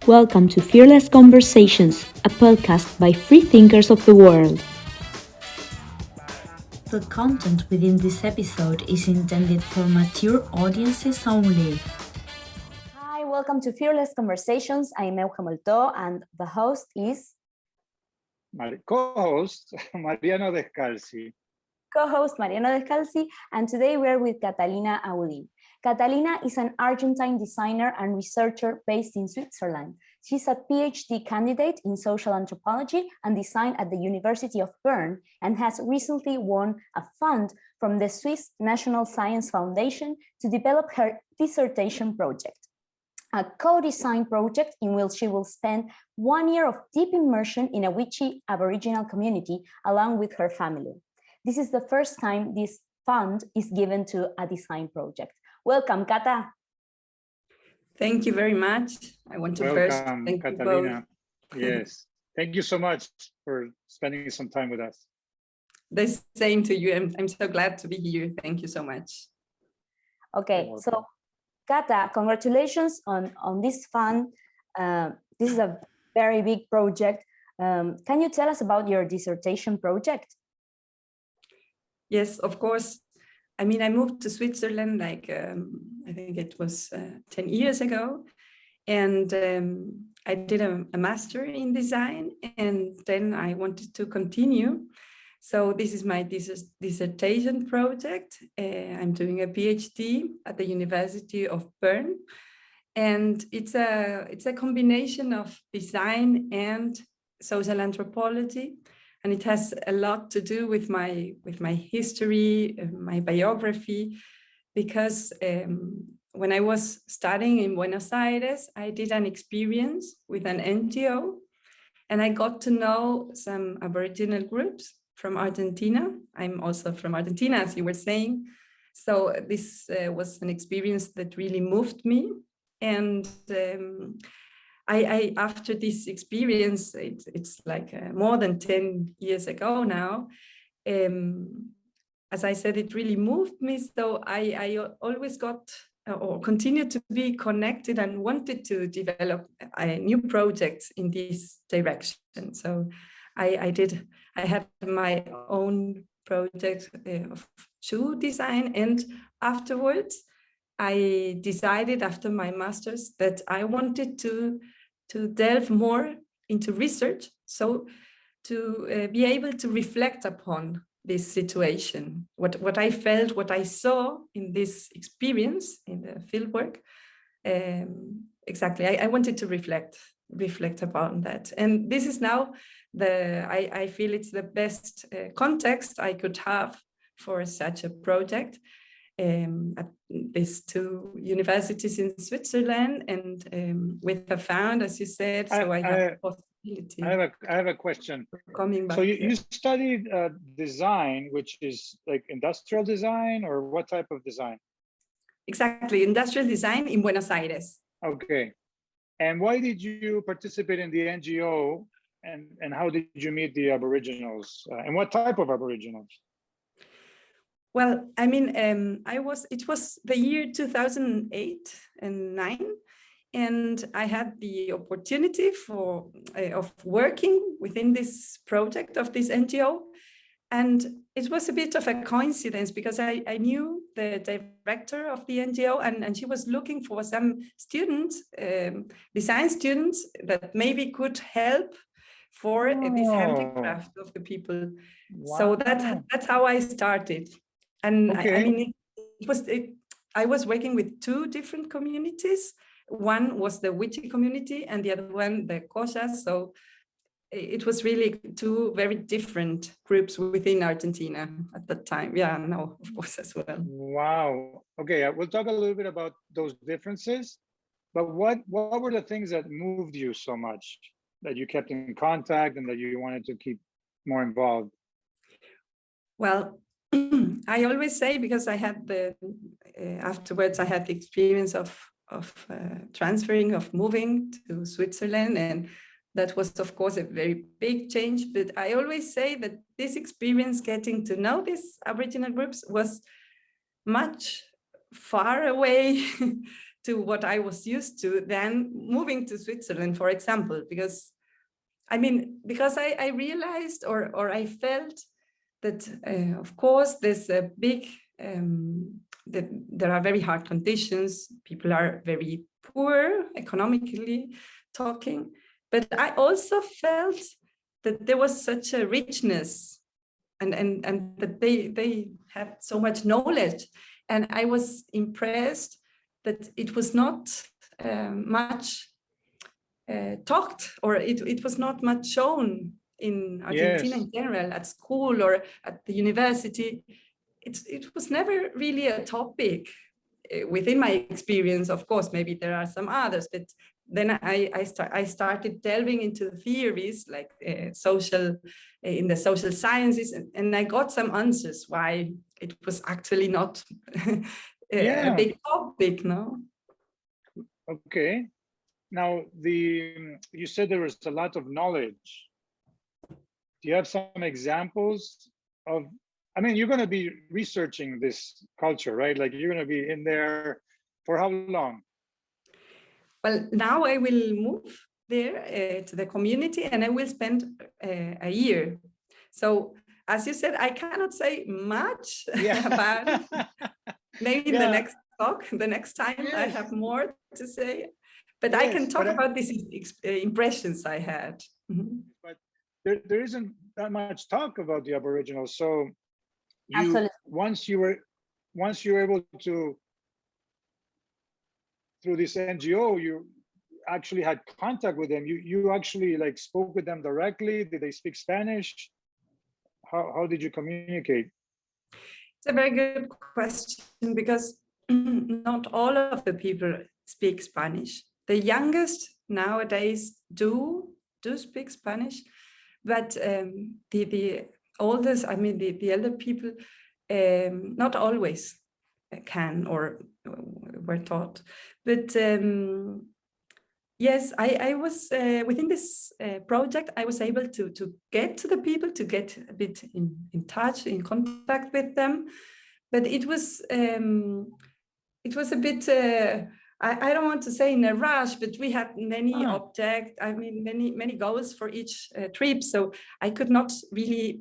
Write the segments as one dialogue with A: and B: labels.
A: Welcome to Fearless Conversations, a podcast by free thinkers of the world. The content within this episode is intended for mature audiences only.
B: Hi, welcome to Fearless Conversations. I am Euge Moltó, and the host is...
C: Co-host Mariano Descalzi.
B: Co-host Mariano Descalzi, and today we're with Catalina Agudin. Catalina is an Argentine designer and researcher based in Switzerland. She's a PhD candidate in Social Anthropology and Design at the University of Bern and has recently won a fund from the Swiss National Science Foundation to develop her dissertation project, a co-design project in which she will spend 1 year of deep immersion in a Wichi aboriginal community along with her family. This is the first time this fund is given to a design project. Welcome, Kata.
D: Thank you very much. I want to first thank
C: Catalina.
D: You both.
C: Yes, thank you so much for spending some time with us.
D: The same to you. I'm so glad to be here. Thank you so much.
B: Okay, so Kata, congratulations on this fund. This is a very big project. Can you tell us about your dissertation project?
D: Yes, of course. I mean, I moved to Switzerland like, I think it was 10 years ago. And I did a master in design, and then I wanted to continue. So this is my dissertation project. I'm doing a PhD at the University of Bern. And it's a combination of design and social anthropology. And it has a lot to do with my history, my biography, because when I was studying in Buenos Aires, I did an experience with an NGO, and I got to know some aboriginal groups from Argentina. I'm also from Argentina, as you were saying. So this was an experience that really moved me. And I after this experience, it's like more than 10 years ago now, as I said, it really moved me. So I always got or continued to be connected and wanted to develop new projects in this direction. So I had my own project of shoe design, and afterwards I decided after my master's that I wanted to delve more into research, so to be able to reflect upon this situation, what I felt, what I saw in this experience in the fieldwork. Exactly, I wanted to reflect upon that, and this is now I feel it's the best context I could have for such a project. At these two universities in Switzerland, and with a fund, as you said, so I have a possibility.
C: I have a question.
D: Coming back.
C: So you studied design, which is like industrial design, or what type of design?
D: Exactly, industrial design in Buenos Aires.
C: Okay. And why did you participate in the NGO, and how did you meet the aboriginals, and what type of aboriginals?
D: Well, I mean, it was the year 2008 and 9, and I had the opportunity of working within this project of this NGO. And it was a bit of a coincidence because I knew the director of the NGO, and she was looking for some students, design students that maybe could help for this handicraft of the people. Wow. So that's how I started. And okay. I mean, I was working with two different communities. One was the Wichi community, and the other one, the Koshas. So it was really two very different groups within Argentina at that time. Yeah, no, of course, as well.
C: Wow. Okay, we'll talk a little bit about those differences. But what were the things that moved you so much, that you kept in contact and that you wanted to keep more involved?
D: Well, I always say, because I had afterwards I had the experience of transferring, of moving to Switzerland, and that was of course a very big change. But I always say that this experience, getting to know these Aboriginal groups, was much far away to what I was used to than moving to Switzerland, for example, because I realized or I felt that, of course, there's a big, that there are very hard conditions. People are very poor economically talking, but I also felt that there was such a richness and that they had so much knowledge. And I was impressed that it was not much talked, or it was not much shown in Argentina in general, at school or at the university. It was never really a topic within my experience. Of course, maybe there are some others, but then I started delving into theories like in the social sciences, and I got some answers why it was actually not a big topic, no?
C: Okay. Now, you said there was a lot of knowledge. Do you have some examples of, I mean, you're going to be researching this culture, right? Like you're going to be in there for how long?
D: Well, now I will move there to the community, and I will spend a year. So, as you said, I cannot say much about it. Maybe in the next talk, the next time I have more to say. But I can talk about these impressions I had. Mm-hmm.
C: But there isn't that much talk about the Aboriginals. So once you were able to, through this NGO, you actually had contact with them. You actually like spoke with them directly. Did they speak Spanish? How did you communicate?
D: It's a very good question, because not all of the people speak Spanish. The youngest nowadays do speak Spanish, but the oldest, I mean the elder people, not always can or were taught. But yes, I was within this project, I was able to get to the people, to get a bit in touch, in contact with them. But it was a bit, I don't want to say in a rush, but we had many objects, I mean, many goals for each trip. So I could not really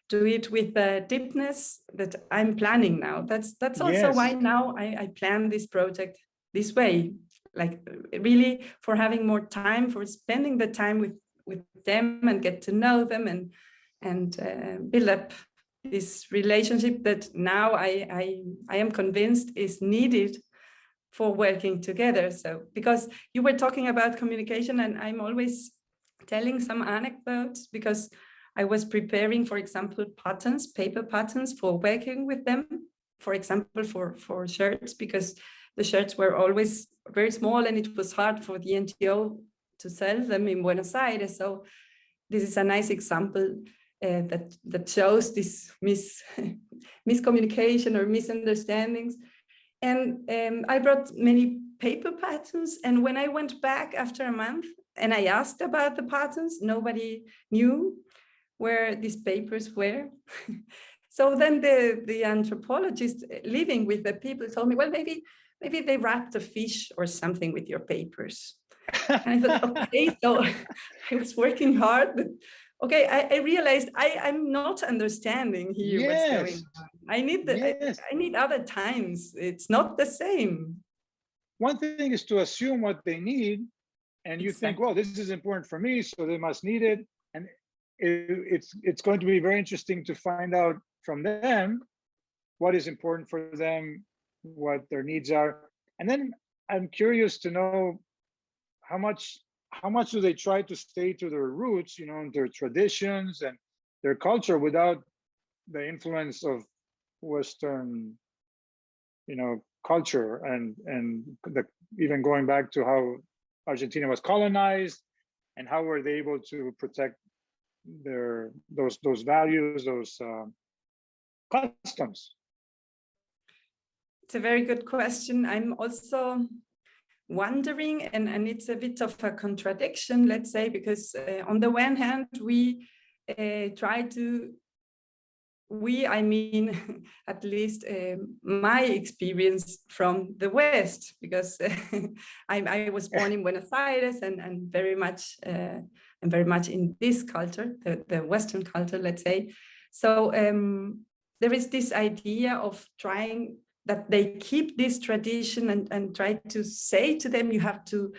D: do it with the deepness that I'm planning now. That's also why now I plan this project this way, like really for having more time, for spending the time with them and get to know them and build up this relationship that now I am convinced is needed for working together. So, because you were talking about communication, and I'm always telling some anecdotes, because I was preparing, for example, patterns, paper patterns for working with them, for example, for shirts, because the shirts were always very small and it was hard for the NGO to sell them in Buenos Aires. So this is a nice example that shows this miscommunication or misunderstandings. And I brought many paper patterns. And when I went back after a month and I asked about the patterns, nobody knew where these papers were. So then the anthropologist living with the people told me, well, maybe they wrapped a fish or something with your papers. And I thought, okay, so I was working hard, but okay, I realized I'm not understanding here what's going on. I need other times. It's not the same.
C: One thing is to assume what they need, and you think, well, this is important for me, so they must need it. And it's going to be very interesting to find out from them what is important for them, what their needs are. And then I'm curious to know how much do they try to stay to their roots, their traditions and their culture without the influence of Western, culture and even going back to how Argentina was colonized, and how were they able to protect those values, those customs?
D: It's a very good question. I'm also wondering, and it's a bit of a contradiction, let's say, because on the one hand, we try to I mean, at least my experience from the West, because I was born in Buenos Aires and very much in this culture, the Western culture, let's say. So there is this idea of trying that they keep this tradition and try to say to them, you have to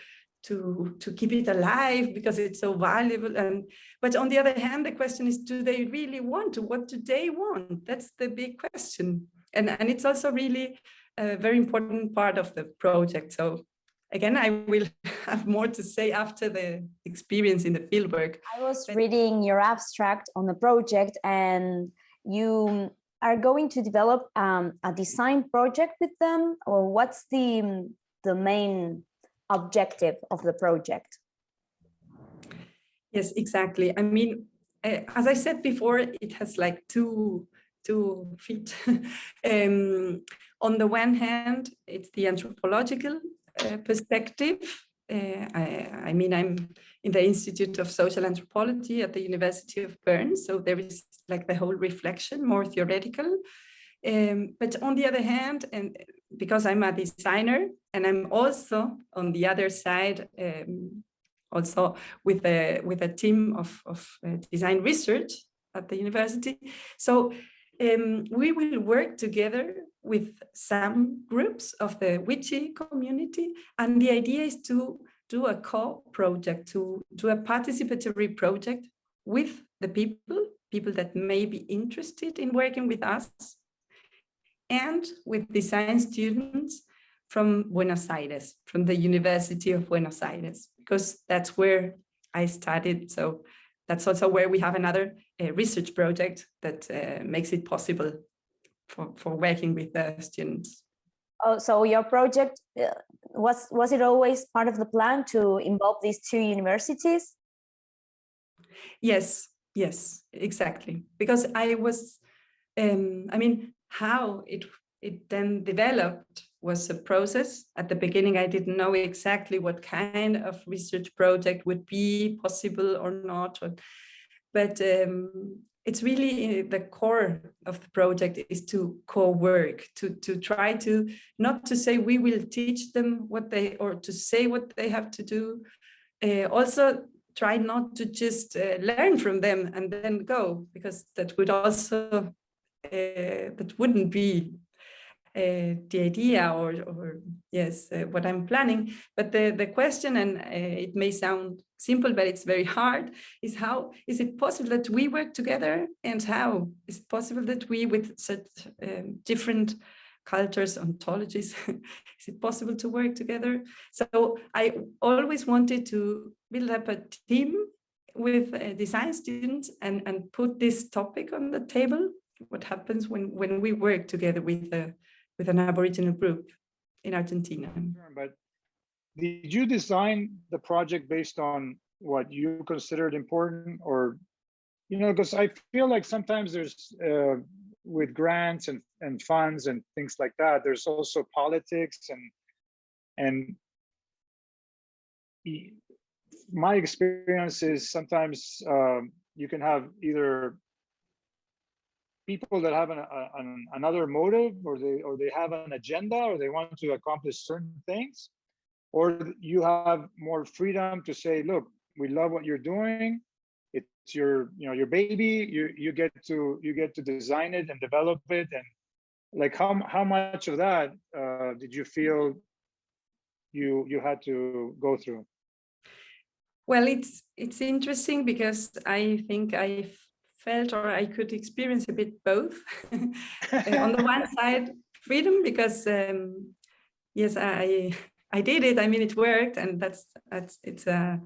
D: keep it alive because it's so valuable. But on the other hand, the question is, do they really want to? What do they want? That's the big question. And it's also really a very important part of the project. So again, I will have more to say after the experience in the fieldwork.
B: I was reading your abstract on the project, and you are going to develop a design project with them, or what's the main objective of the project?
D: Yes, exactly. I mean, as I said before, it has like two feet. On the one hand, it's the anthropological perspective. I mean, I'm in the Institute of Social Anthropology at the University of Bern, so there is like the whole reflection, more theoretical. But on the other hand, and because I'm a designer and I'm also on the other side, also with a team of design research at the university. So we will work together with some groups of the Wichi community. And the idea is to do a co-project, to do a participatory project with the people that may be interested in working with us, and with design students from Buenos Aires, from the University of Buenos Aires, because that's where I studied. So that's also where we have another research project that makes it possible for working with the students.
B: Oh, so your project, was it always part of the plan to involve these two universities?
D: Yes, exactly. Because I was, I mean, how it then developed was a process. At the beginning, I didn't know exactly what kind of research project would be possible or not. But it's really the core of the project is to co-work, to try to, not to say we will teach them what they, or to say what they have to do. Also try not to just learn from them and then go, because that would also, that wouldn't be the idea or yes, what I'm planning. But the question, and it may sound simple, but it's very hard, is how is it possible that we work together, and how is it possible that we, with such different cultures, ontologies, is it possible to work together? So I always wanted to build up a team with design students and put this topic on the table. What happens when we work together with an aboriginal group in Argentina?
C: But did you design the project based on what you considered important, or, you know, because I feel like sometimes there's with grants and funds and things like that, there's also politics and my experience is sometimes you can have either people that have another motive, or they have an agenda, or they want to accomplish certain things, or you have more freedom to say, look, we love what you're doing. It's your, you know, your baby. You get to design it and develop it. And like, how much of that did you feel you had to go through?
D: Well, it's interesting because I think I felt, or I could experience a bit both. On the one side, freedom, because yes, I did it. I mean, it worked, and it's a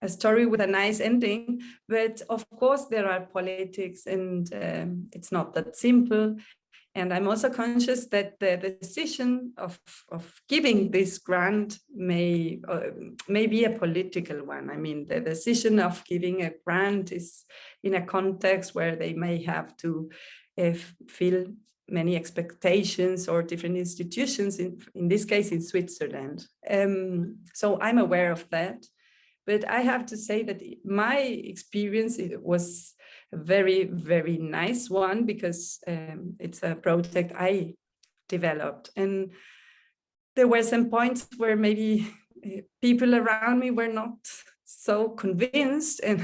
D: story with a nice ending. But of course, there are politics, and it's not that simple. And I'm also conscious that the decision of giving this grant may be a political one. I mean, the decision of giving a grant is in a context where they may have to fill many expectations or different institutions, in this case in Switzerland. So I'm aware of that. But I have to say that my experience was a very, very nice one, because it's a project I developed. And there were some points where maybe people around me were not so convinced, and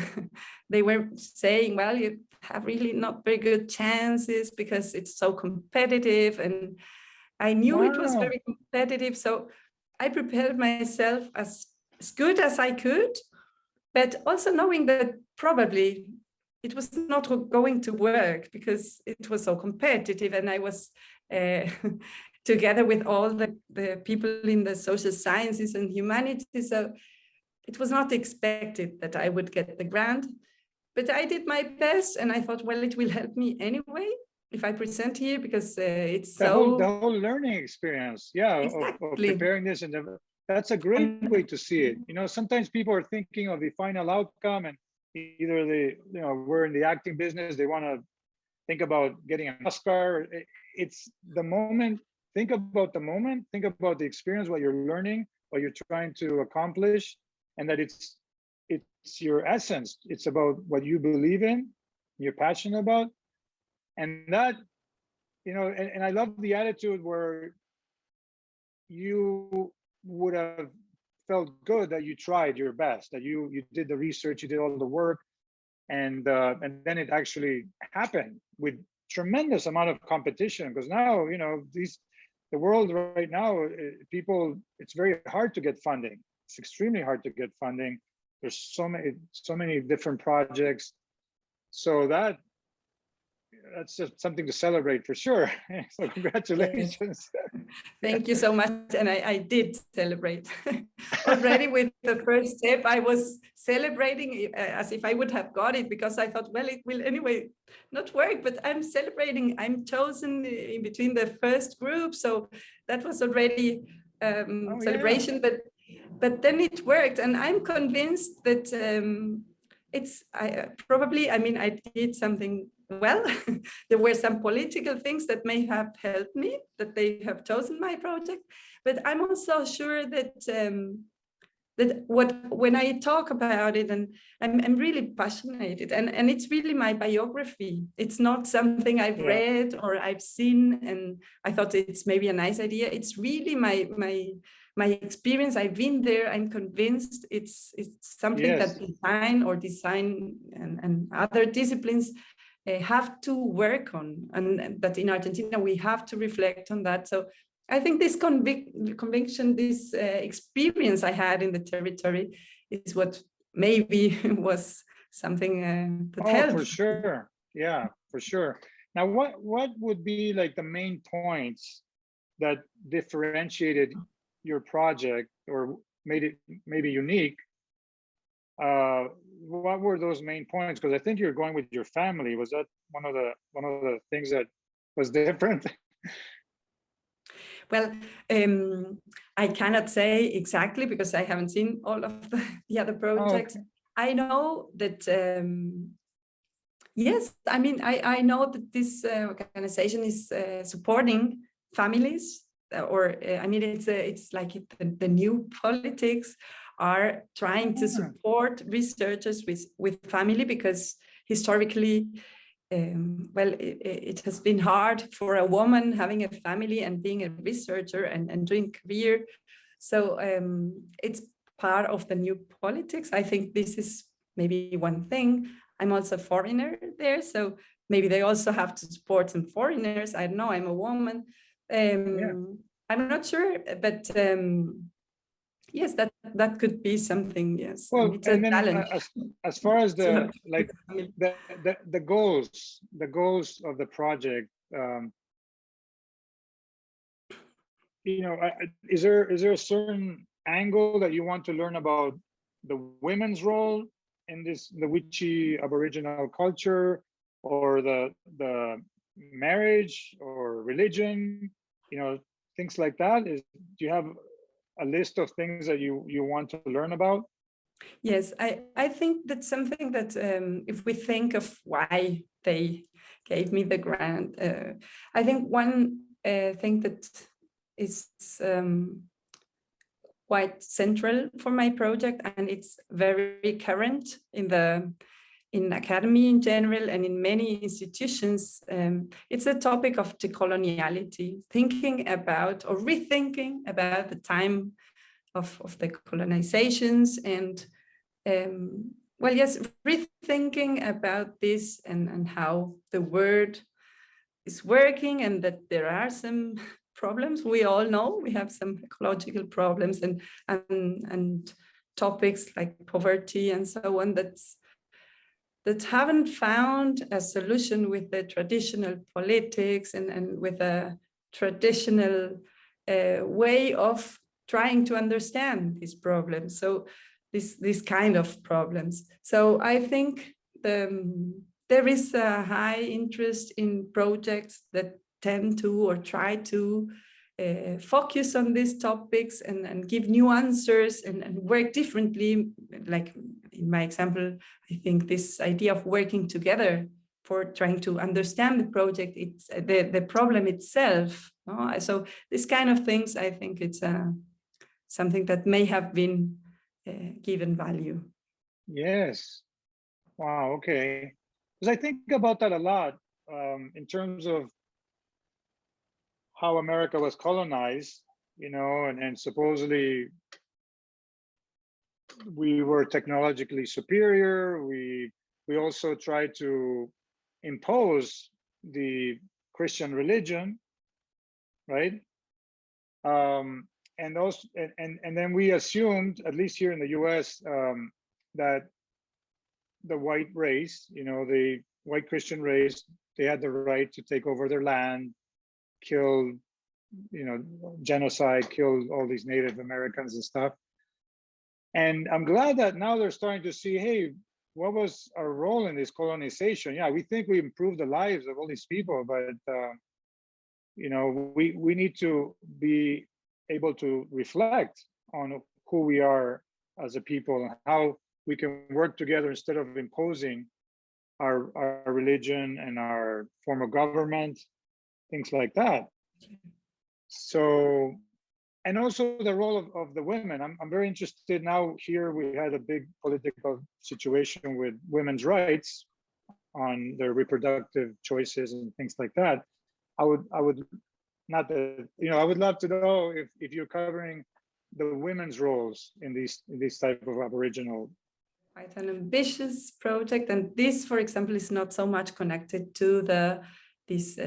D: they were saying, well, you have really not very good chances because it's so competitive. And I knew it was very competitive, so I prepared myself as good as I could, but also knowing that probably it was not going to work because it was so competitive, and I was together with all the people in the social sciences and humanities, so it was not expected that I would get the grant. But I did my best, and I thought, well, it will help me anyway if I present here, because it's
C: the whole learning experience, yeah,
D: exactly.
C: of preparing this, and that's a great way to see it. You know, sometimes people are thinking of the final outcome, and either they, you know, we're in the acting business, they want to think about getting an Oscar. It's the moment. Think about the moment. Think about the experience, what you're learning, what you're trying to accomplish, and that it's your essence. It's about what you believe in, you're passionate about. And that, you know, and I love the attitude where you would have felt good that you tried your best, that you did the research, you did all the work, and then it actually happened with tremendous amount of competition. Because now, you know, the world right now, people, it's very hard to get funding. It's extremely hard to get funding. There's so many different projects. So that's just something to celebrate for sure. So congratulations.
D: Yes. Thank you so much. And I did celebrate already with the first step. I was celebrating as if I would have got it, because I thought, well, it will anyway not work, but I'm celebrating. I'm chosen in between the first group. So that was already celebration, yeah. But then it worked. And I'm convinced that I did something well. There were some political things that may have helped me, that they have chosen my project, but I'm also sure that when I talk about it, and I'm really passionate, and it's really my biography. It's not something I've read or I've seen and I thought it's maybe a nice idea. It's really my experience. I've been there. I'm convinced it's something that design and other disciplines have to work on, and that in Argentina we have to reflect on that. So I think this conviction, this experience I had in the territory is what maybe was something that helped.
C: For sure. Yeah, for sure. Now, what would be like the main points that differentiated your project or made it maybe unique? What were those main points? Because I think you're going with your family. Was that one of the things that was different?
D: Well, I cannot say exactly because I haven't seen all of the other projects. Oh, okay. I know that, yes, I mean, I know that this organization is supporting families, it's like the new politics are trying to support researchers with family, because historically, it has been hard for a woman having a family and being a researcher and doing career. So it's part of the new politics. I think this is maybe one thing. I'm also a foreigner there, so maybe they also have to support some foreigners. I don't know, I'm a woman. I'm not sure, but yes, that could be something. Yes,
C: well,
D: it's a challenge.
C: As far as the goals of the project, you know, is there a certain angle that you want to learn about the women's role in the Wichi Aboriginal culture, or the marriage or religion, you know, things like that? Do you have a list of things that you want to learn about?
D: Yes, I think that's something that if we think of why they gave me the grant, I think one thing that is quite central for my project, and it's very current in the in academy in general and in many institutions, it's a topic of decoloniality, thinking about or rethinking about the time of the colonizations and, well, yes, rethinking about this and how the word is working, and that there are some problems. We all know we have some ecological problems and topics like poverty and so on that haven't found a solution with the traditional politics and with a traditional way of trying to understand these problems. So this kind of problems. So I think there is a high interest in projects that tend to or try to focus on these topics and give new answers and work differently. Like in my example, I think this idea of working together for trying to understand the project, it's the problem itself. No? So this kind of things, I think it's something that may have been given value.
C: Yes. Wow. Okay. Because I think about that a lot in terms of how America was colonized, you know, and supposedly we were technologically superior. We also tried to impose the Christian religion, right? And also, and then we assumed, at least here in the U.S., that the white race, you know, the white Christian race, they had the right to take over their land, kill, you know, genocide, kill all these Native Americans and stuff. And I'm glad that now they're starting to see, hey, what was our role in this colonization? Yeah, we think we improved the lives of all these people, but you know, we need to be able to reflect on who we are as a people and how we can work together instead of imposing our religion and our form of government, things like that. So, and also the role of the women. I'm very interested now. Here we had a big political situation with women's rights on their reproductive choices and things like that. I would not that, you know, I would love to know if you're covering the women's roles in this type of Aboriginal.
D: Quite an ambitious project, and this, for example, is not so much connected to this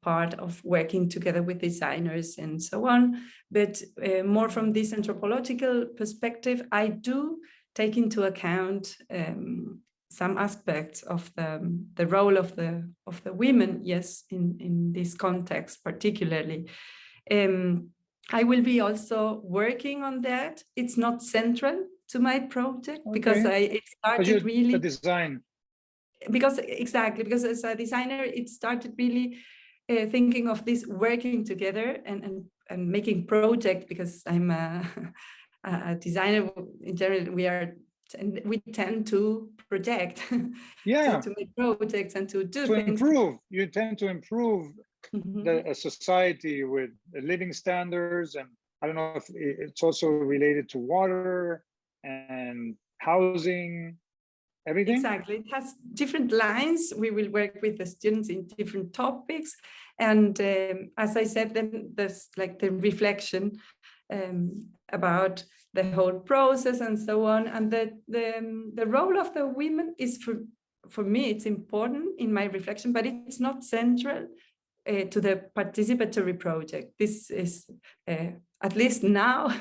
D: part of working together with designers and so on, but more from this anthropological perspective. I do take into account some aspects of the role of the women, yes, in this context particularly. I will be also working on that. It's not central to my project, okay, because it started really
C: the design.
D: Because as a designer, it started really thinking of this working together and making project, because I'm a designer. In general, we tend to project,
C: yeah,
D: to make projects and to do
C: to
D: things.
C: Improve. You tend to improve the society with living standards, and I don't know if it's also related to water and housing, everything.
D: Exactly, it has different lines. We will work with the students in different topics, and as I said, then there's like the reflection about the whole process and so on, and the role of the women is for me, it's important in my reflection, but it's not central to the participatory project. This is at least now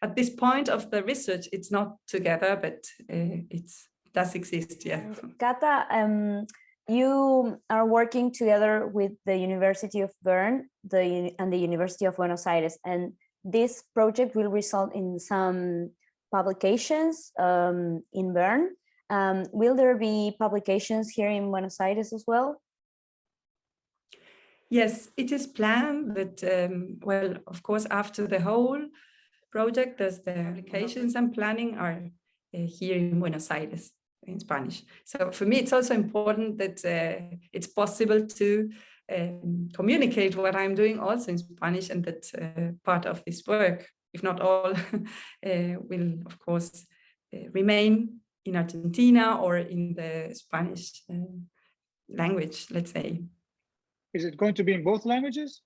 D: at this point of the research, it's not together, but it does exist. Yeah.
B: Kata, you are working together with the University of Bern and the University of Buenos Aires, and this project will result in some publications in Bern. Will there be publications here in Buenos Aires as well?
D: Yes, it is planned that, well, of course, after the whole project, there's the applications and planning are here in Buenos Aires in Spanish. So for me, it's also important that it's possible to communicate what I'm doing also in Spanish, and that part of this work, if not all, will, of course, remain in Argentina or in the Spanish language, let's say.
C: Is it going to be in both languages?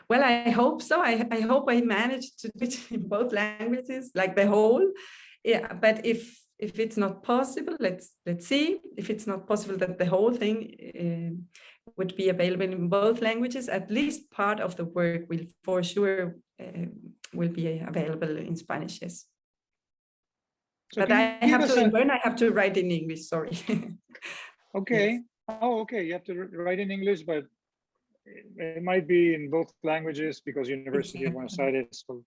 D: Well, I hope so. I hope I managed to do it in both languages, like the whole. Yeah, but if it's not possible, let's see. If it's not possible that the whole thing would be available in both languages, at least part of the work will for sure will be available in Spanish. Yes. So but I have to learn. I have to write in English. Sorry.
C: Okay.
D: Yes.
C: Oh, okay. You have to write in English, but it might be in both languages because University of Buenos Aires. So,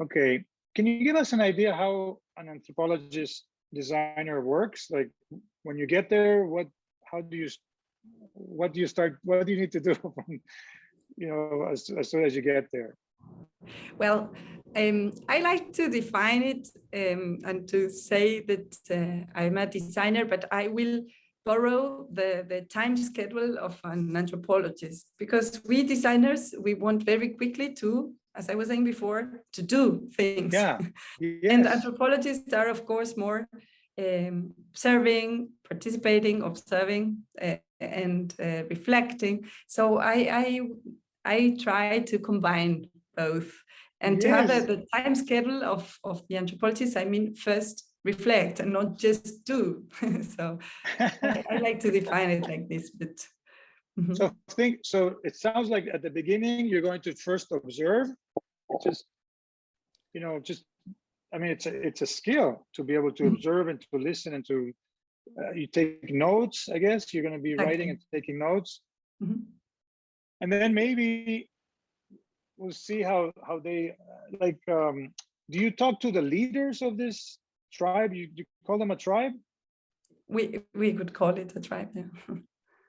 C: okay. Can you give us an idea how an anthropologist designer works? Like when you get there, what do you start? What do you need to do from, as soon as you get there?
D: Well, I like to define it and to say that I'm a designer, but I will borrow the time schedule of an anthropologist, because we designers, we want very quickly to, as I was saying before, to do things.
C: Yeah. Yes.
D: And anthropologists are, of course, more observing, participating, observing, and reflecting. So I try to combine both. And to have the time schedule of the anthropologist, I mean, first reflect and not just do. So I like to define it like this. But
C: so it sounds like at the beginning you're going to first observe. I mean, it's a skill to be able to observe and to listen and to you take notes. I guess you're going to be writing and taking notes, and then maybe we'll see how they like. Do you talk to the leaders of this tribe? You call them a tribe?
D: We could call it a tribe. Yeah.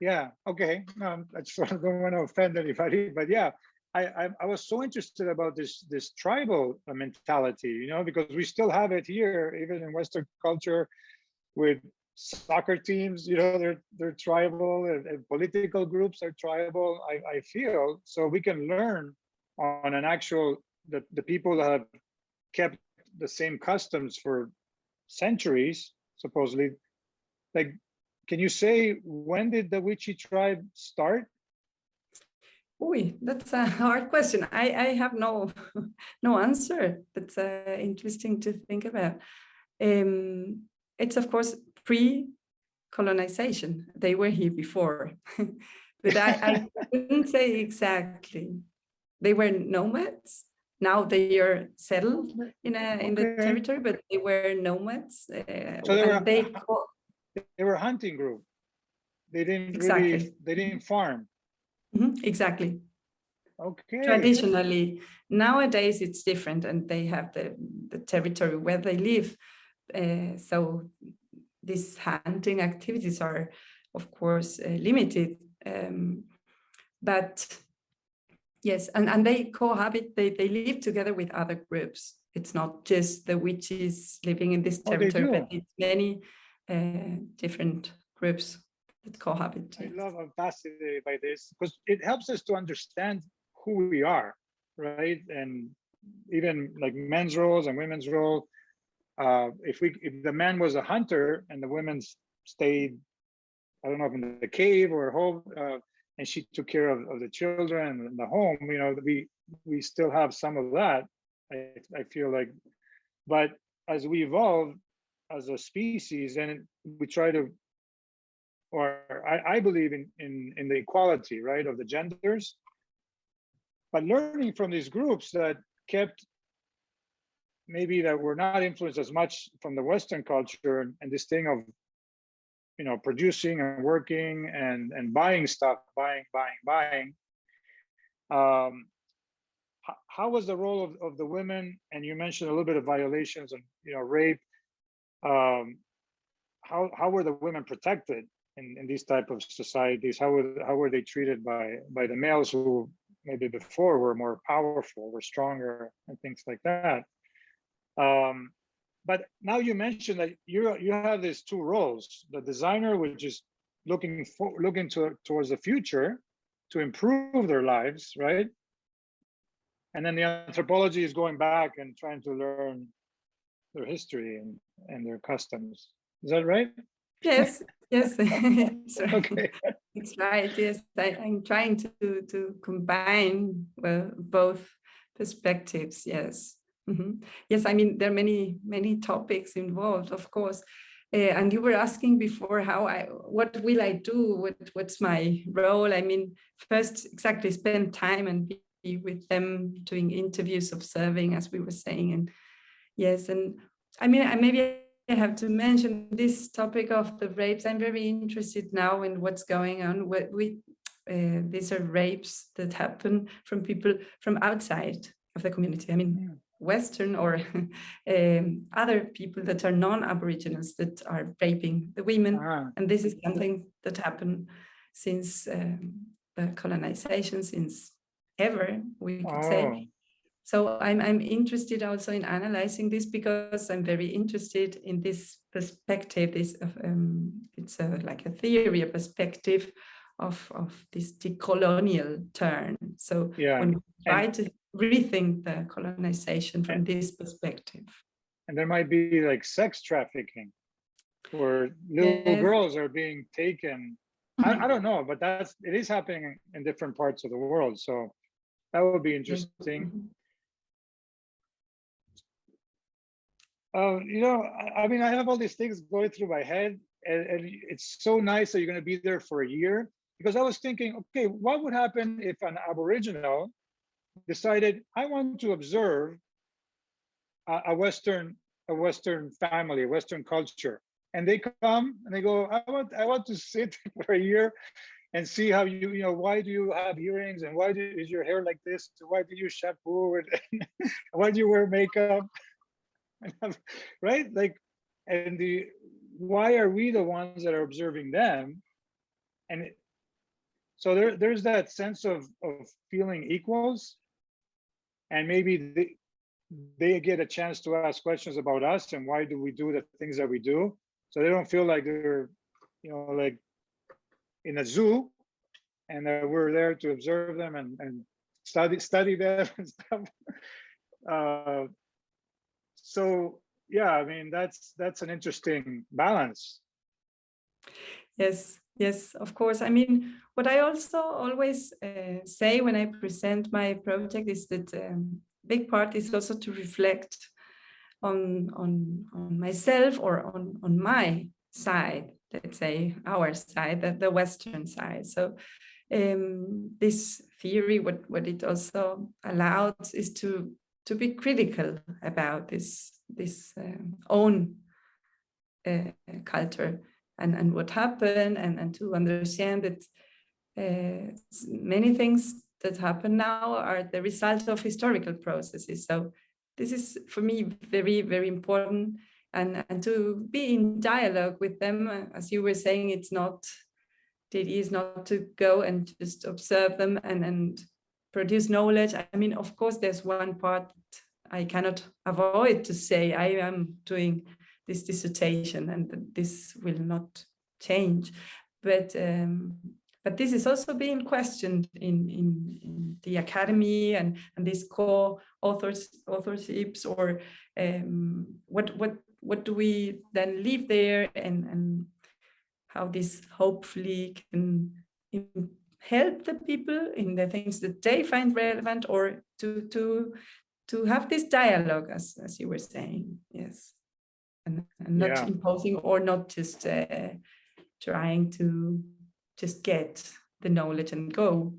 C: Yeah. Okay. I don't want to offend anybody, but yeah, I was so interested about this tribal mentality, because we still have it here, even in Western culture, with soccer teams. They're tribal, and political groups are tribal. I feel so we can learn on an actual the people that have kept the same customs for centuries, supposedly. Like, can you say when did the Wichi tribe start?
D: Ooh, that's a hard question. I have no answer. That's interesting to think about. It's of course pre-colonization. They were here before, but I couldn't say exactly. They were nomads. Now they are settled in the territory, but they were nomads.
C: So they were a hunting group. They didn't they didn't farm.
D: Exactly.
C: Okay.
D: Traditionally, nowadays it's different, and they have the territory where they live. So these hunting activities are, of course, limited. But yes, and they cohabit. They live together with other groups. It's not just the witches living in this territory, but it's many different groups that cohabit.
C: I'm fascinated by this because it helps us to understand who we are, right? And even like men's roles and women's role. If the man was a hunter and the women stayed, I don't know, if in the cave or home, and she took care of the children and the home, we still have some of that. I feel like, but as we evolve as a species, and we try to, or I believe in the equality, right, of the genders, but learning from these groups that kept, maybe that were not influenced as much from the Western culture and this thing of, producing and working and buying stuff, buying. How was the role of the women? And you mentioned a little bit of violations and rape. How were the women protected in these type of societies? How were they treated by the males who maybe before were more powerful, were stronger, and things like that? But now you mentioned that you have these two roles: the designer, which is looking towards the future to improve their lives, right? And then the anthropology is going back and trying to learn their history and their customs. Is that right?
D: Yes, yes, it's right.
C: Okay.
D: It's right. Yes, I'm trying to combine both perspectives. Yes, yes. I mean, there are many topics involved, of course. And you were asking before what will I do? What's my role? I mean, first, exactly, spend time and be with them, doing interviews, observing, as we were saying, and yes, and I mean, maybe I have to mention this topic of the rapes. I'm very interested now in what's going on. These are rapes that happen from people from outside of the community. I mean, Western or other people that are non-Aboriginals that are raping the women. And this is something that happened since the colonization, since ever, we could say. So I'm interested also in analyzing this because I'm very interested in this perspective. It's like a theory, a perspective of this decolonial turn. So when we try to rethink the colonization from this perspective.
C: And there might be like sex trafficking, where little girls are being taken. I don't know, but it is happening in different parts of the world. So that would be interesting. You know, I mean, I have all these things going through my head, and it's so nice that you're going to be there for a year, because I was thinking, okay, what would happen if an Aboriginal decided, I want to observe a Western family, a Western culture, and they come and they go, I want to sit for a year and see how you know, why do you have earrings, and why is your hair like this? Why do you shampoo, and why do you wear makeup? Right? Like, and why are we the ones that are observing them? And so there's that sense of feeling equals, and maybe they get a chance to ask questions about us and why do we do the things that we do, so they don't feel like they're, you know, like in a zoo, and that we're there to observe them and study them and stuff. So yeah, I mean, that's an interesting balance.
D: Yes, yes, of course. I mean, what I also always say when I present my project is that big part is also to reflect on myself, or on my side, let's say our side, the Western side. So this theory, what it also allows is to be critical about this own culture and what happened, and to understand that many things that happen now are the result of historical processes. So this is for me very, very important, and to be in dialogue with them. As you were saying, it is not to go and just observe them and produce knowledge. I mean, of course, there's one part I cannot avoid to say. I am doing this dissertation, and this will not change. But this is also being questioned in the academy and these authorships, or what do we then leave there, and how this hopefully can help the people in the things that they find relevant, or to have this dialogue, as you were saying. Yes, and not imposing, or not just trying to just get the knowledge and go,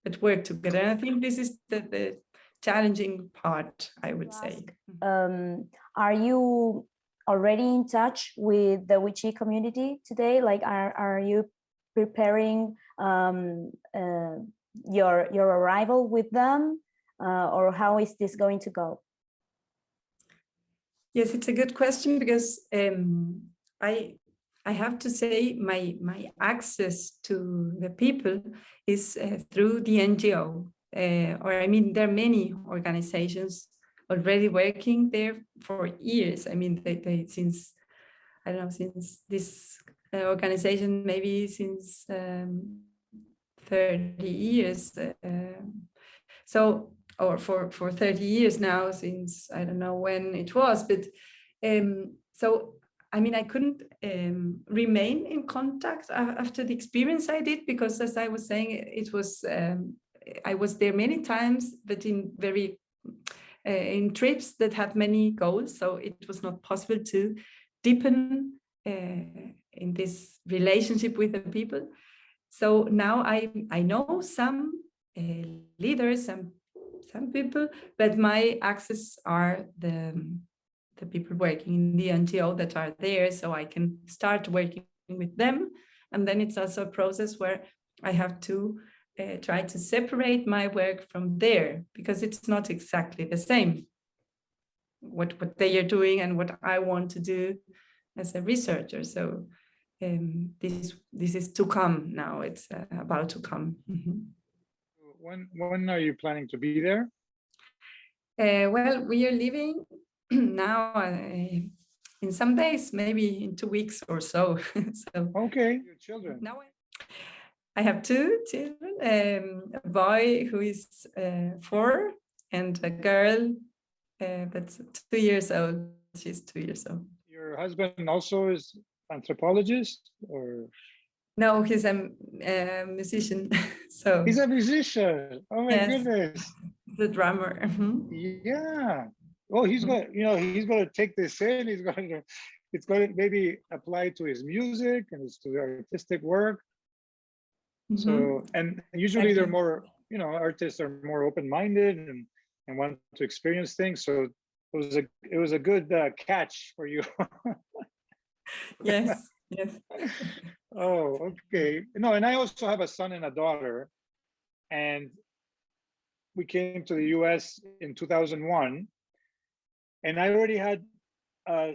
D: but work together. And I think this is the challenging part, I would say.
B: Are you already in touch with the Wichi community today? Like, are you preparing your arrival with them, or how is this going to go?
D: Yes, it's a good question, because I have to say my access to the people is through the NGO, or I mean, there are many organizations already working there for years. I mean, they since, I don't know, since this organization, maybe since 30 years. So or for 30 years now, since I don't know when it was, but so I mean, I couldn't remain in contact after the experience I did, because as I was saying, it was I was there many times, but in very in trips that had many goals, so it was not possible to deepen in this relationship with the people. So now I know some leaders, some people, but my access are the people working in the NGO that are there, so I can start working with them. And then it's also a process where I have to try to separate my work from there, because it's not exactly the same what they are doing and what I want to do as a researcher. So this is to come now. It's about to come. Mm-hmm.
C: When are you planning to be there?
D: Well, we are leaving now in some days, maybe in 2 weeks or so. So
C: okay, your children.
D: Now I have 2 children, a boy who is 4 and a girl that's 2 years old. She's 2 years old.
C: Your husband also is anthropologist, or?
D: No, he's a musician. So
C: he's a musician. Oh my goodness.
D: The drummer. Mm-hmm.
C: Yeah. Oh, he's going. You know, he's going to take this in. He's going to. It's going to maybe apply to his music and to the artistic work. Mm-hmm. So, and usually they're more. You know, artists are more open-minded and want to experience things. So it was a good catch for you.
D: Yes. Yes.
C: Oh, okay. No, and I also have a son and a daughter, and we came to the US in 2001, and I already had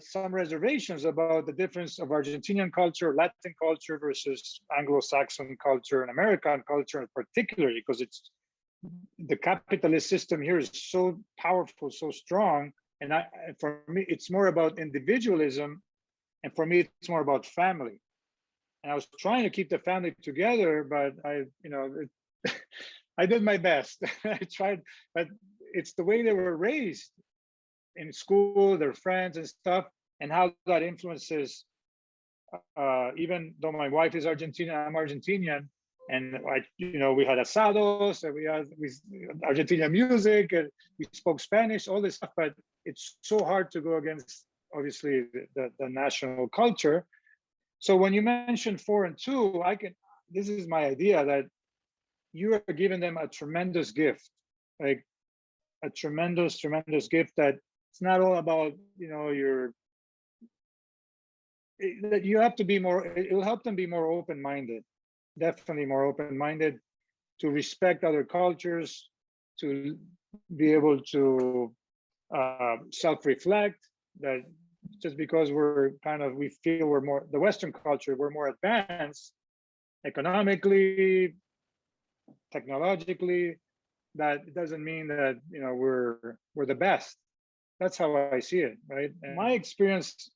C: some reservations about the difference of Argentinian culture, Latin culture versus Anglo-Saxon culture and American culture in particular, because it's the capitalist system here is so powerful, so strong, and for me, it's more about individualism, and for me, it's more about family. And I was trying to keep the family together, but I did my best. I tried, but it's the way they were raised in school, their friends and stuff, and how that influences. Even though my wife is Argentinian, I'm Argentinian, and we had asados, and we had Argentinian music, and we spoke Spanish, all this stuff. But it's so hard to go against, obviously, the national culture. So when you mentioned 4 and 2, this is my idea, that you are giving them a tremendous gift, like a tremendous gift, that it's not all about, that you have to be more, it will help them be more open-minded, definitely more open-minded, to respect other cultures, to be able to self-reflect, that just because we feel we're more, the Western culture, we're more advanced economically, technologically, that doesn't mean that we're the best. That's how I see it, right? And my experience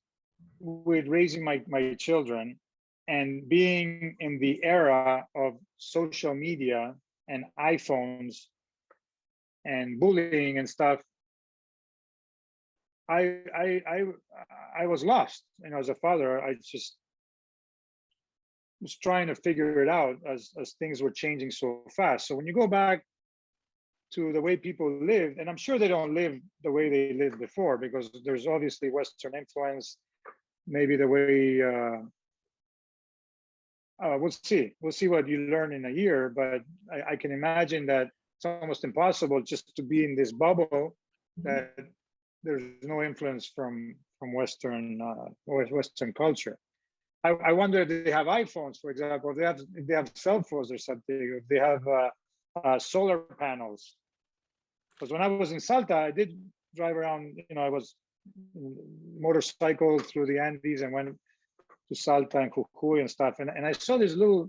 C: with raising my children and being in the era of social media and iPhones and bullying and stuff, I was lost. As a father, I just was trying to figure it out as things were changing so fast. So when you go back to the way people lived, and I'm sure they don't live the way they lived before, because there's obviously Western influence, maybe the way, we'll see what you learn in a year, but I can imagine that it's almost impossible just to be in this bubble, that there's no influence from Western culture. I wonder if they have iPhones, for example, if they have cell phones or something, if they have solar panels. Because when I was in Salta, I did drive around, I was motorcycle through the Andes and went to Salta and Jujuy and stuff. And I saw these little,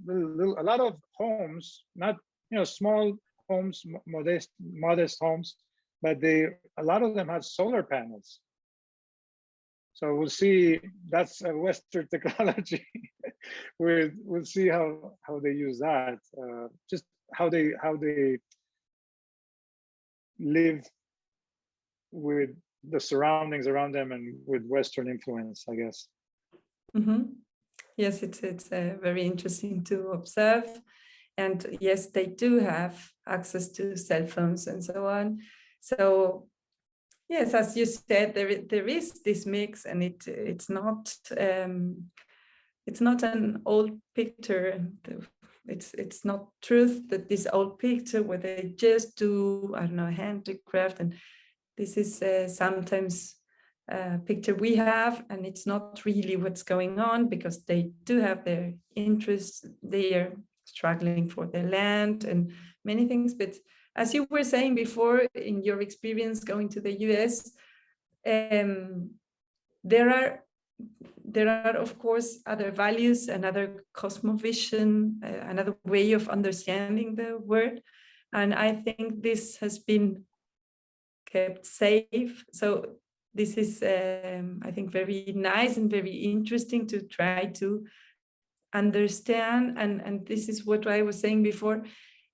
C: a lot of homes, not, small homes, modest homes, but a lot of them had solar panels. So we'll see. That's a Western technology. We'll see how they use that. Just how they live with the surroundings around them and with Western influence, I guess.
D: Mm-hmm. Yes, it's very interesting to observe. And yes, they do have access to cell phones and so on. So yes, as you said, there is this mix, and it's not an old picture. It's not truth that this old picture where they just do, I don't know, handicraft, and this is sometimes a picture we have, and it's not really what's going on, because they do have their interests. They are struggling for their land and many things. But as you were saying before, in your experience going to the US, there are of course other values, another cosmovision, another way of understanding the world, and I think this has been kept safe. So this is I think very nice and very interesting to try to understand, and this is what I was saying before,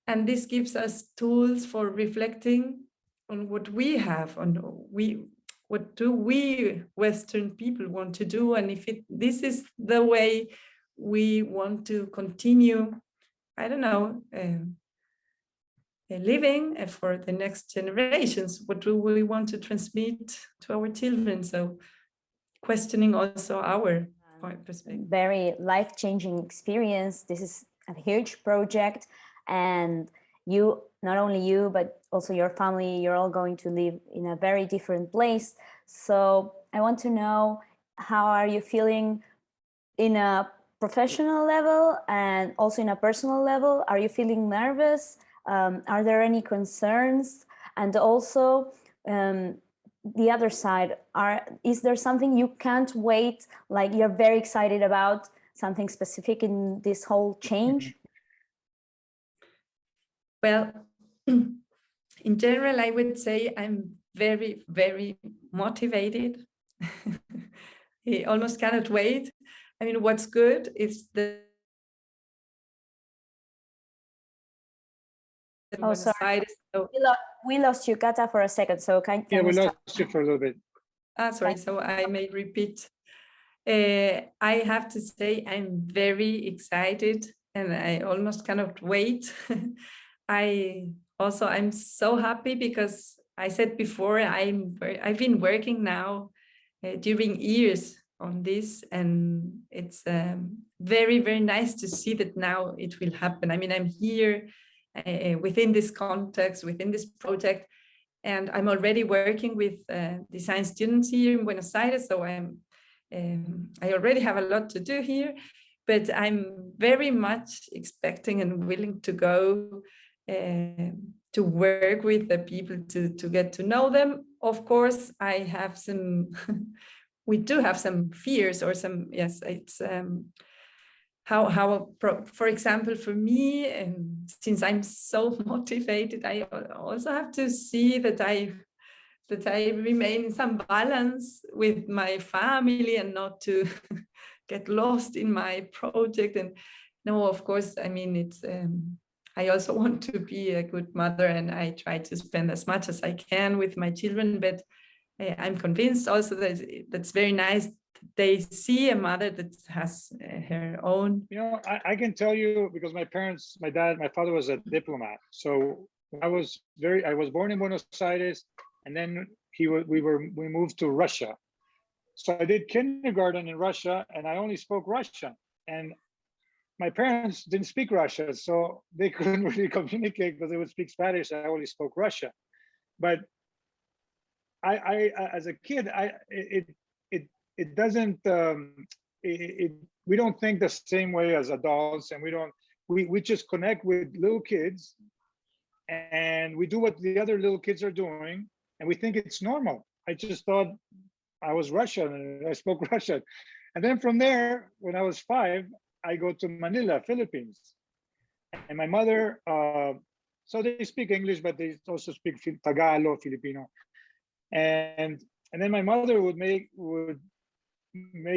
D: and this gives us tools for reflecting on what we have, what do we Western people want to do, and if this is the way we want to continue, I don't know, living for the next generations. What do we want to transmit to our children? So questioning also our perspective.
B: Very life-changing experience. This is a huge project, and you, not only you, but also your family, you're all going to live in a very different place. So I want to know, how are you feeling in a professional level and also in a personal level? Are you feeling nervous? Are there any concerns? And also, the other side, is there something you can't wait, like you're very excited about, something specific in this whole change?
D: Well, in general, I would say I'm very, very motivated. I almost cannot wait. I mean, what's good is the
B: Buenos Aires.
D: So
B: we lost you, Kata, for a second. So can
C: Yeah, we
B: you
C: lost
B: start?
C: you for a little bit.
D: sorry, so I may repeat. I have to say I'm very excited, and I almost cannot wait. I'm so happy because I said before, I've been working now during years on this, and it's very, very nice to see that now it will happen. I mean, I'm here within this context, within this project, and I'm already working with design students here in Buenos Aires, so I already have a lot to do here, but I'm very much expecting and willing to go to work with the people, to get to know them. Of course, I have some, we do have some fears or some, yes, it's for example, for me, since I'm so motivated, I also have to see that I remain in some balance with my family and not to get lost in my project. And no, of course, I mean, it's I also want to be a good mother, and I try to spend as much as I can with my children, but I'm convinced also that that's very nice. They see a mother that has her own.
C: You know, I can tell you, because my parents, my father was a diplomat. So I was born in Buenos Aires, and then we moved to Russia. So I did kindergarten in Russia, and I only spoke Russian. And my parents didn't speak Russian, so they couldn't really communicate because they would speak Spanish. I only spoke Russian. But I as a kid, it doesn't, we don't think the same way as adults, and we just connect with little kids, and we do what the other little kids are doing, and we think it's normal. I just thought I was Russian and I spoke Russian. And then from there, when I was 5, I go to Manila, Philippines. And my mother, so they speak English, but they also speak Tagalog, Filipino. And then my mother would make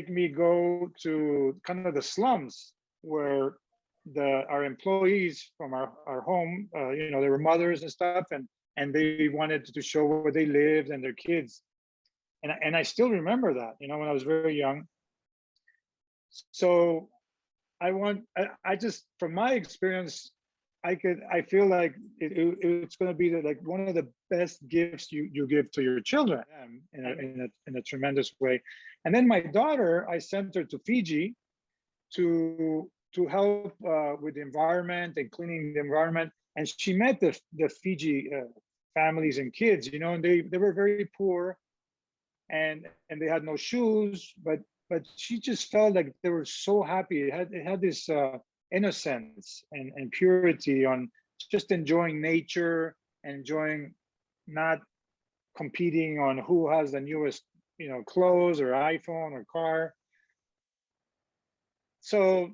C: me go to kind of the slums where our employees from our home, you know, they were mothers and stuff, and and they wanted to show where they lived and their kids. And I still remember that, you know, when I was very young. So I just, from my experience, I feel like it's going to be like one of the best gifts you give to your children in a tremendous way. And then my daughter, I sent her to Fiji to help with the environment and cleaning the environment. And she met the Fiji families and kids, you know, and they were very poor, and they had no shoes, but she just felt like they were so happy. It had this innocence and purity on just enjoying nature, enjoying, not competing on who has the newest, you know, clothes or iPhone or car. So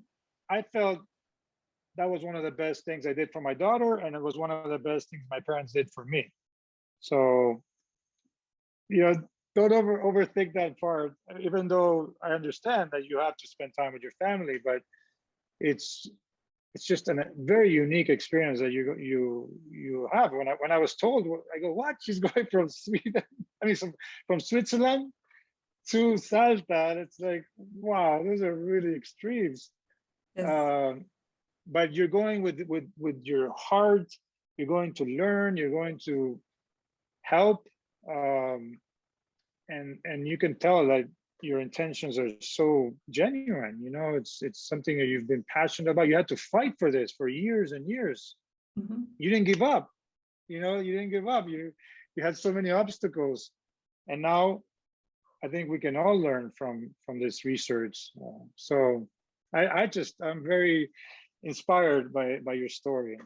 C: I felt that was one of the best things I did for my daughter, and it was one of the best things my parents did for me. So, you know, don't overthink that part, even though I understand that you have to spend time with your family, but it's just a very unique experience that you have. When I was told, I go, what? She's going from Sweden, I mean, from Switzerland to Salta. It's like, wow, those are really extremes. Yes. But you're going with your heart. You're going to learn. You're going to help, and you can tell that your intentions are so genuine. You know, it's something that you've been passionate about. You had to fight for this for years and years. Mm-hmm. You didn't give up. You know, you didn't give up. You had so many obstacles, and now I think we can all learn from this research. So I'm very inspired by your story.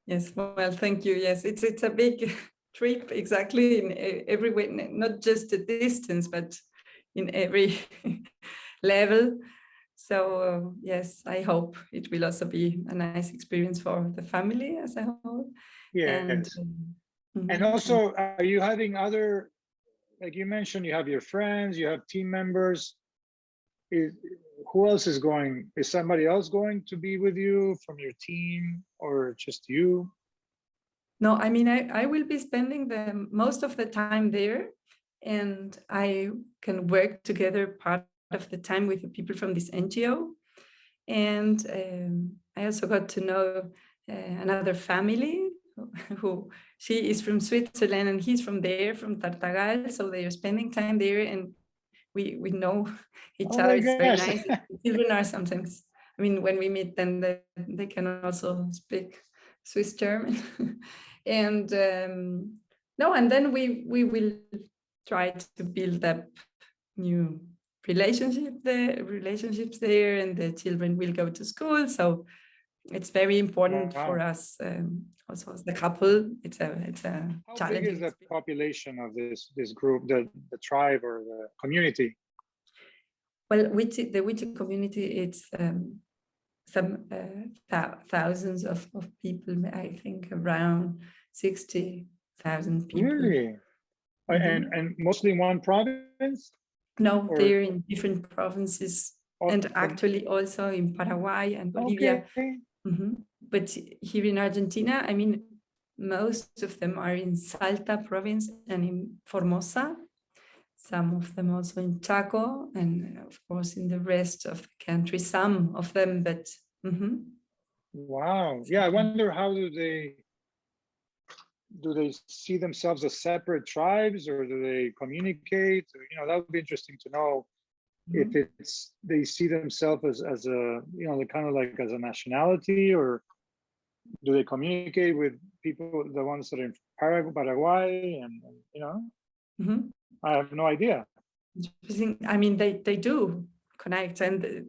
D: Yes, well, thank you. Yes, it's a big trip, exactly, in every way, not just the distance, but in every level. So yes, I hope it will also be a nice experience for the family as a whole.
C: Yeah, and also, are you having other, like you mentioned, you have your friends, you have team members. Who else is going? Is somebody else going to be with you from your team, or just you?
D: No, I mean, I will be spending most of the time there, and I can work together part of the time with the people from this NGO. And I also got to know another family who she is from Switzerland and he's from there, from Tartagal. So they are spending time there, and we know each other. It's very nice. Children are sometimes, I mean, when we meet them, they can also speak Swiss German. And and then we will try to build up new relationships there, and the children will go to school. So it's very important for us, also as the couple. It's a
C: How
D: challenging.
C: big is the population of this group, the tribe or the community?
D: Well, the Wichi community, it's some thousands of people. I think around 60,000 people.
C: Really? Mm-hmm. And mostly in one province?
D: No, they're in different provinces, and actually also in Paraguay and Bolivia.
C: Okay.
D: Mm-hmm. But here in Argentina, I mean, most of them are in Salta province and in Formosa. Some of them also in Chaco, and of course in the rest of the country, some of them, but mm-hmm.
C: Wow. Yeah, I wonder, how do they see themselves as separate tribes, or do they communicate? You know, that would be interesting to know. Mm-hmm. If they see themselves as a, you know, kind of like as a nationality, or do they communicate with people, the ones that are in Paraguay, and you know, mm-hmm. I have no idea.
D: I mean, they do connect, and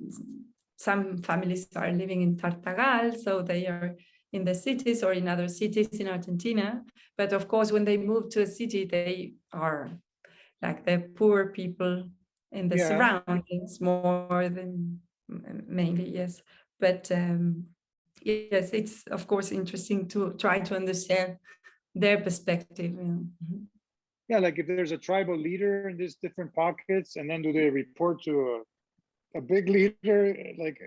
D: some families are living in Tartagal, so they are in the cities or in other cities in Argentina. But of course, when they move to a city, they are like the poor people in the surroundings more than mainly, yes. But yes, it's of course interesting to try to understand their perspective. Mm-hmm.
C: Yeah, like if there's a tribal leader in these different pockets, and then do they report to a big leader? Like,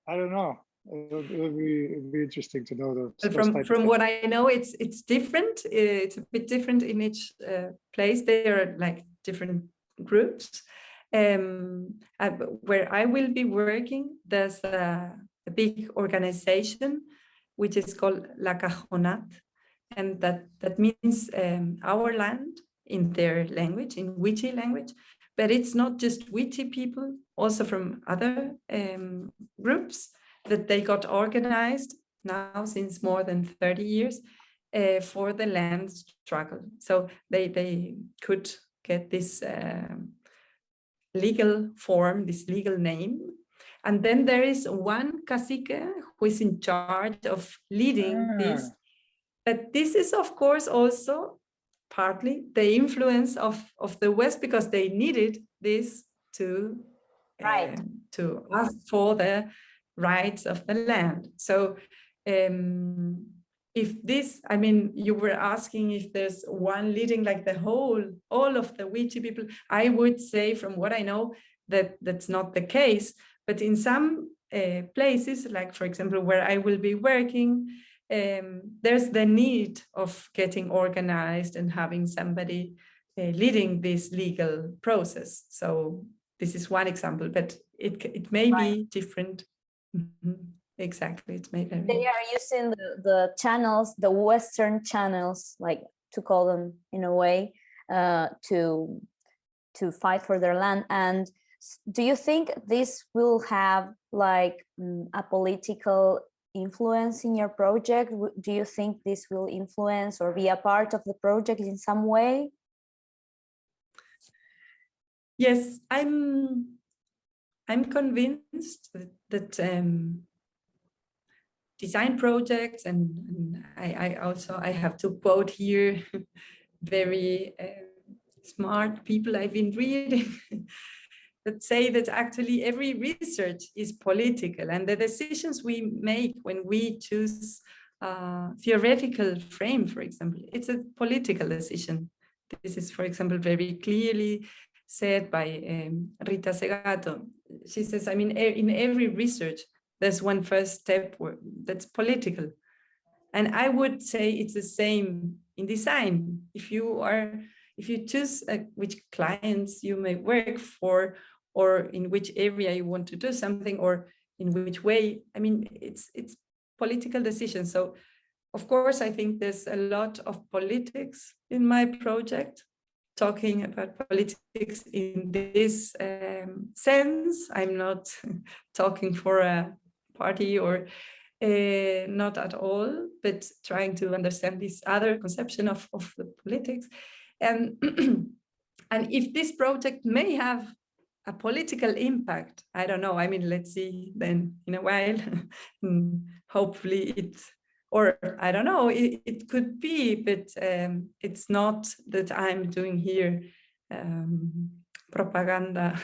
C: I don't know. It'll be interesting to know those.
D: But from what I know, it's different. It's a bit different in each place. There are like different groups. Where I will be working, there's a big organization which is called La Cajonat, and that means our land in their language, in Wichi language. But it's not just Wichi people, also from other groups that they got organized now since more than 30 years for the land struggle. So they could get this legal form, this legal name. And then there is one cacique who is in charge of leading this. But this is, of course, also partly the influence of the West, because they needed this to ask for the rights of the land. So if this, I mean, you were asking if there's one leading like all of the Wichi people, I would say from what I know that that's not the case. But in some places, like for example, where I will be working, there's the need of getting organized and having somebody leading this legal process. So this is one example, but it may be different. Exactly, it may vary.
B: They are using the channels, the Western channels, like to call them in a way, to fight for their land. And do you think this will have like a political influence in your project? Do you think this will influence or be a part of the project in some way?
D: Yes, I'm convinced that design projects, and I have to quote here very smart people I've been reading that say that actually every research is political, and the decisions we make when we choose theoretical frame, for example, it's a political decision. This is, for example, very clearly said by Rita Segato. She says, I mean, in every research, there's one first step that's political. And I would say it's the same in design. If you choose which clients you may work for, or in which area you want to do something, or in which way, I mean, it's political decision. So of course, I think there's a lot of politics in my project, talking about politics in this sense. I'm not talking for a party or not at all, but trying to understand this other conception of the politics. And, and if this project may have a political impact, I don't know. I mean, let's see then in a while. Hopefully it, or I don't know, it could be, but it's not that I'm doing here propaganda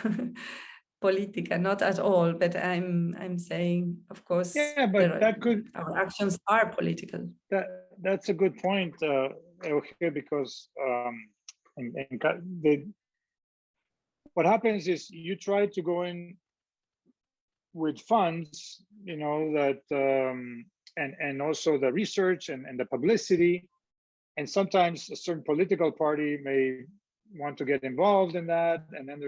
D: politica, not at all. But I'm saying, of course,
C: yeah, but that could,
D: our actions are political.
C: That's a good point, Euge, because what happens is you try to go in with funds, you know, that and also the research and the publicity, and sometimes a certain political party may want to get involved in that, and then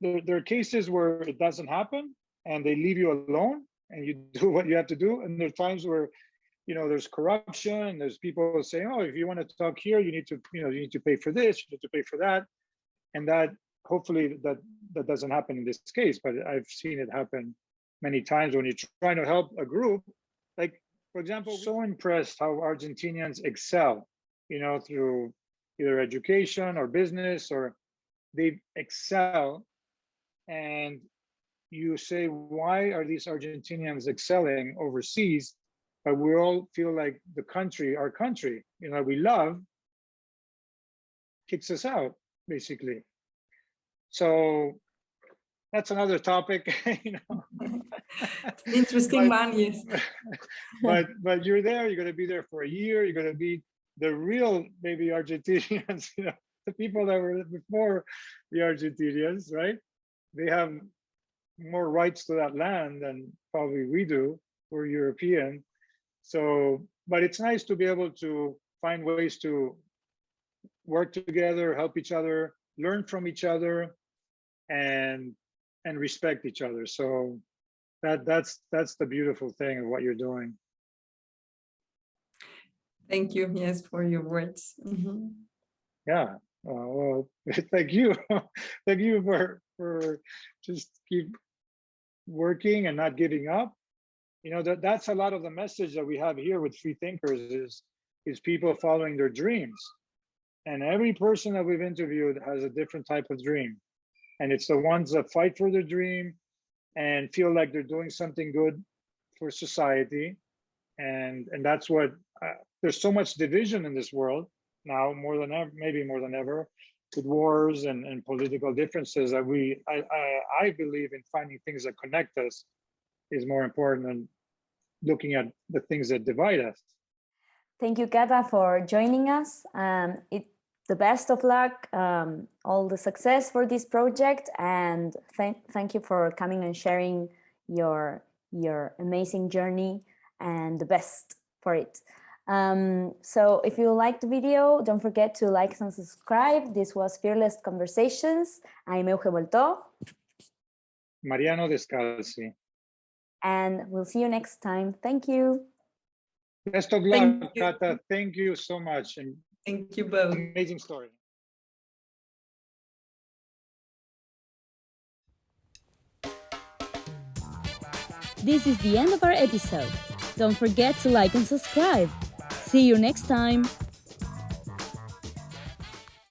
C: there are cases where it doesn't happen and they leave you alone and you do what you have to do, and there are times where, you know, there's corruption, there's people saying, oh, if you want to talk here, you need to, you know, you need to pay for this, you need to pay for that, and that hopefully that doesn't happen in this case, but I've seen it happen many times when you're trying to help a group. Like, for example, so impressed how Argentinians excel, you know, through either education or business, or they excel, and you say, why are these Argentinians excelling overseas? But we all feel like the country, our country, you know, we love, kicks us out, basically. So that's another topic, you know.
D: Interesting one, yes.
C: But you're there, you're gonna be there for a year, you're gonna be the real maybe Argentinians, you know, the people that were before the Argentinians, right? more rights to that land than probably we do. We're European. So, but it's nice to be able to find ways to work together, help each other, learn from each other, and respect each other. So that's the beautiful thing of what you're doing.
D: Thank you, yes, for your words.
C: Yeah, well, thank you. Thank you for just keep working and not giving up. You know, that's a lot of the message that we have here with Free Thinkers is people following their dreams. And every person that we've interviewed has a different type of dream. And it's the ones that fight for their dream and feel like they're doing something good for society. And that's what, there's so much division in this world now, more than ever, maybe more than ever, with wars and political differences, that I believe in finding things that connect us is more important than looking at the things that divide us.
B: Thank you, Kata, for joining us. The best of luck, all the success for this project, and thank you for coming and sharing your amazing journey, and the best for it. So if you liked the video, don't forget to like and subscribe. This was Fearless Conversations. I'm Euge Voltó.
C: Mariano Descalzi.
B: And we'll see you next time. Thank you.
C: Best of luck, Kata. Thank you so much. And
D: thank you both.
C: Amazing story.
A: This is the end of our episode. Don't forget to like and subscribe. See you next time.